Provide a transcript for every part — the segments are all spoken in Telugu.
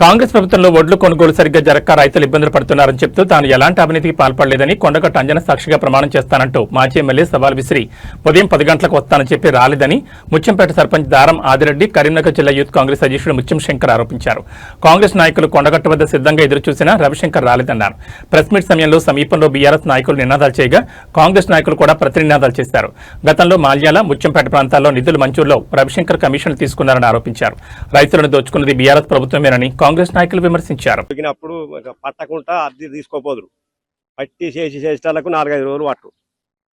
కాంగ్రెస్ ప్రభుత్వంలో వడ్లు కొనుగోలు సరిగ్గా జరక్క రైతులు ఇబ్బందులు పడుతున్నారని చెప్తూ తాను ఎలాంటి అవినీతికి పాల్పడలేదని కొండగట్టు అంజన సాక్షిగా ప్రమాణం చేస్తానంటూ మాజీ ఎమ్మెల్యే సవాల్ విసిరి ఉదయం 10 గంటలకు వస్తానని చెప్పి రాలేదని ముత్యంపేట సర్పంచ్ దారం ఆదిరెడ్డి కరీంనగర్ జిల్లా యూత్ కాంగ్రెస్ అధ్యక్షుడు ముత్యం శంకర్ ఆరోపించారు. కాంగ్రెస్ నాయకులు కొండగట్టు వద్ద సిద్ధంగా ఎదురుచూసినా రవిశంకర్ రాలేదన్నారు. ప్రెస్ మీట్ సమయంలో సమీపంలో బీఆర్ఎస్ నాయకులు నినాదాలు చేయగా కాంగ్రెస్ నాయకులు కూడా ప్రతినినాదాలు చేశారు. గతంలో మాల్యాల ముత్యంపేట ప్రాంతాల్లో నిధుల మంజూరులో రవిశంకర్ కమిషన్లు తీసుకున్నారని ఆరోపించారు. రైతులను దోచుకున్నది బీఆర్ఎస్ ప్రభుత్వమేనని కాంగ్రెస్ నాయకులు విమర్శించారు. పట్టకుండా అద్దె తీసుకోపోదురు, పట్టి చేసేటాలకు 4-5 రోజులు పట్టు.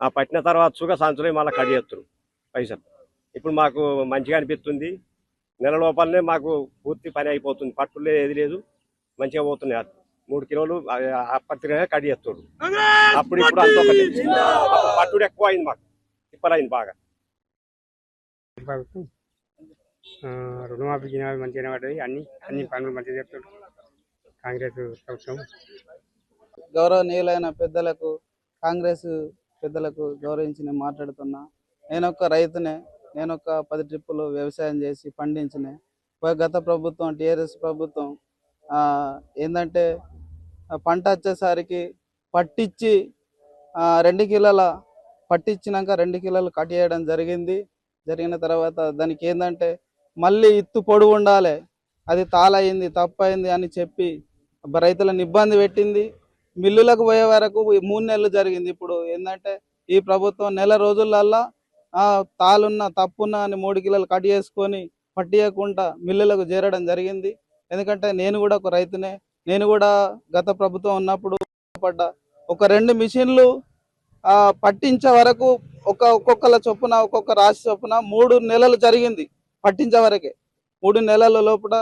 ఆ పట్టిన తర్వాత సంచులు మళ్ళీ కట్ చేస్తారు పైసలు. ఇప్పుడు మాకు మంచిగా అనిపిస్తుంది. నెల లోపలనే మాకు పూర్తి పని అయిపోతుంది. పట్టులు ఏది లేదు, మంచిగా పోతున్నాయి. 3 కిలోలు అప్పటిగా కట్ చేస్తాడు. అప్పుడు ఇప్పుడు అంతొకటి పట్టుడు ఎక్కువ అయింది, మాకు తిప్పలైంది బాగా. రుణమాఫీ మంచిగానే పడ్డది. అన్ని పనులు మంచిగా చెప్తాడు కాంగ్రెస్ ప్రభుత్వం. గౌరవనీయులైన పెద్దలకు, కాంగ్రెస్ పెద్దలకు గౌరవించి నేను మాట్లాడుతున్నా. నేనొక్క రైతునే. నేనొక్క 10 ట్రిప్పులు వ్యవసాయం చేసి పండించిన. గత ప్రభుత్వం టీఆర్ఎస్ ప్రభుత్వం ఏంటంటే పంట వచ్చేసరికి పట్టించి 2 కిలోల పట్టించినాక 2 కిలోలు కట్ చేయడం జరిగిన తర్వాత దానికి ఏంటంటే మళ్ళీ ఇత్తు పొడుగు ఉండాలి, అది తాళయింది తప్పయింది అని చెప్పి రైతులను ఇబ్బంది పెట్టింది. మిల్లులకు పోయే వరకు 3 నెలలు జరిగింది. ఇప్పుడు ఏంటంటే ఈ ప్రభుత్వం నెల రోజులల్లా తాళున్న తప్పున్న అని 3 కిలోలు కట్ చేసుకొని పట్టియకుండా మిల్లులకు చేరడం జరిగింది. ఎందుకంటే నేను కూడా ఒక రైతునే. నేను కూడా గత ప్రభుత్వం ఉన్నప్పుడు పడ్డా. ఒక 2 మిషన్లు పట్టించే వరకు ఒక్కొక్కల చొప్పున ఒక్కొక్క రాశి చొప్పున 3 నెలలు జరిగింది. పట్టించే వరకే 3 నెలల లోపల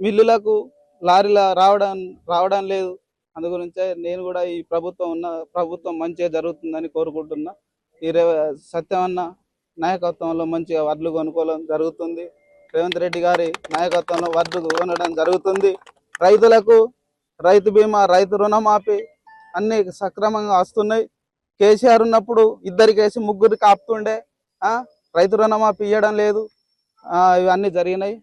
మిల్లులకు లారీల రావడం లేదు. అందు గురించే నేను కూడా ఈ ప్రభుత్వం మంచిగా జరుగుతుందని కోరుకుంటున్నా. ఈ సత్యమన్న నాయకత్వంలో మంచిగా వడ్లు కొనుక్కోవడం జరుగుతుంది. రేవంత్ రెడ్డి గారి నాయకత్వంలో వడ్లు కొనడం జరుగుతుంది. రైతులకు రైతు బీమా, రైతు రుణమాఫీ అన్ని సక్రమంగా వస్తున్నాయి. కేసీఆర్ ఉన్నప్పుడు 2 కేసి 3 ఆపుతుండే, రైతు రుణమాఫీ ఇవ్వడం లేదు. ఇవన్నీ జరిగినాయి.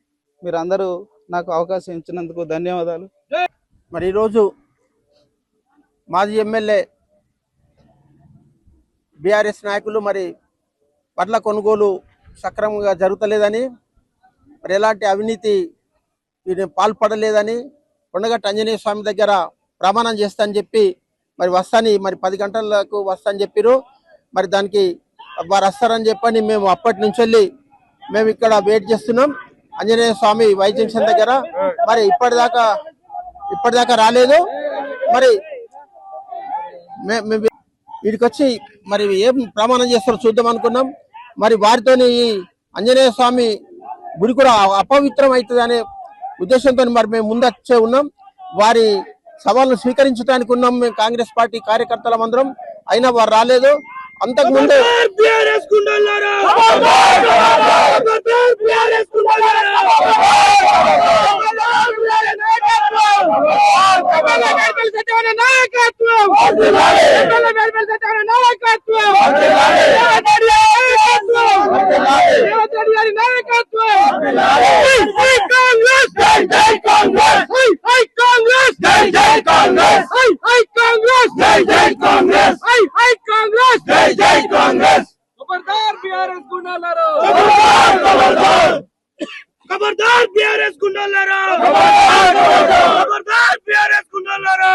మీరు అందరూ నాకు అవకాశం ఇచ్చినందుకు ధన్యవాదాలు. మరి ఈరోజు మాజీ ఎమ్మెల్యే బీఆర్ఎస్ నాయకులు మరి వడ్ల కొనుగోలు సక్రమంగా జరుగుతలేదని, మరి ఎలాంటి అవినీతి పాల్పడలేదని కొండగట్టు ఆంజనేయ స్వామి దగ్గర ప్రమాణం చేస్తానని చెప్పి మరి వస్తాని 10 గంటలకు వస్తానని చెప్పారు. మరి దానికి వారు వస్తారని చెప్పని మేము అప్పటి నుంచి మేము ఇక్కడ వెయిట్ చేస్తున్నాం ఆంజనేయ స్వామి వై జంక్షన్ దగ్గర. మరి ఇప్పటిదాకా రాలేదు. మరి వీడికి వచ్చి మరి ఏం ప్రమాణం చేస్తారో చూద్దాం అనుకున్నాం. మరి వారితోని ఈ ఆంజనేయ స్వామి గుడి కూడా అపవిత్రం అవుతుంది అనే ఉద్దేశంతో మరి మేము ముందచ్చే ఉన్నాం. వారి సవాళ్ళను స్వీకరించడానికి ఉన్నాం మేము కాంగ్రెస్ పార్టీ కార్యకర్తలం అందరం. అయినా వారు రాలేదు. అంతకుముందు खबरदार बीआरएस गुंडालारो, खबरदार बीआरएस गुंडालारो, खबरदार बीआरएस गुंडालारो,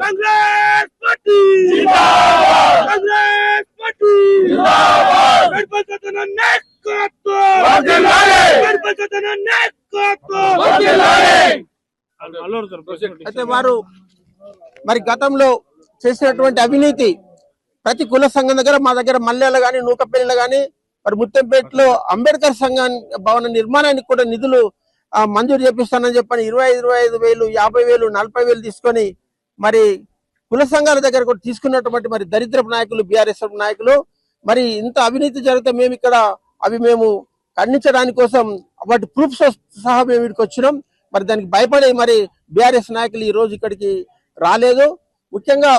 कांग्रेस पार्टी जिंदाबाद, कांग्रेस पार्टी जिंदाबाद, गणपतन नेकत्व వర్ధిల్లాలి, गणपतन नेकत्व వర్ధిల్లాలి. అయితే వారు మరి గతంలో చేసినటువంటి అవినీతి ప్రతి కుల సంఘం దగ్గర, మా దగ్గర మల్లెల గాని నూకపల్లిలో గాని మరి ముత్తంపేటలో అంబేద్కర్ సంఘం భవన నిర్మాణానికి కూడా నిధులు మంజూరు చేపిస్తానని చెప్పని 25,000, 50,000, 40,000 తీసుకొని మరి కుల సంఘాల దగ్గర కూడా తీసుకున్నటువంటి మరి దరిద్రపు నాయకులు బీఆర్ఎస్ నాయకులు. మరి ఇంత అవినీతి జరిగితే మేము ఇక్కడ మేము ఖండించడానికి కోసం వాటి ప్రూఫ్స్ సహా మేము ఇక్కడికి వచ్చినాం. మరి దానికి భయపడి మరి బీఆర్ఎస్ నాయకులు ఈ రోజు ఇక్కడికి రాలేదు. ముఖ్యంగా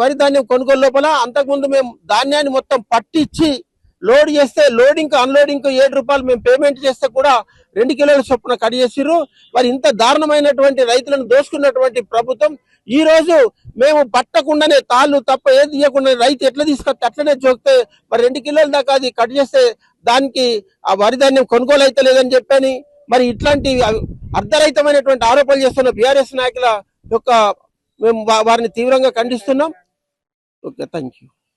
వరి ధాన్యం కొనుగోలు లోపల అంతకుముందు మేము ధాన్యాన్ని మొత్తం పట్టించి లోడ్ చేస్తే లోడింగ్ అన్లోడింగ్ 7 రూపాయలు మేము పేమెంట్ చేస్తే కూడా 2 కిలోల చొప్పున కట్ చేసిర్రు. మరి ఇంత దారుణమైనటువంటి రైతులను దోసుకున్నటువంటి ప్రభుత్వం ఈ రోజు మేము పట్టకుండానే తాళ్ళు తప్ప ఏది తీయకుండా రైతు ఎట్లా తీసుకొస్తే అట్లనే జోకితే మరి 2 కిలోల దాకా అది కట్ చేస్తే దానికి ఆ వరి ధాన్యం కొనుగోలు అయితే లేదని చెప్పని మరి ఇట్లాంటి అర్ధరహితమైనటువంటి ఆరోపణలు చేస్తున్న బీఆర్ఎస్ నాయకుల యొక్క మేము వారిని తీవ్రంగా ఖండిస్తున్నాం. Okay, thank you.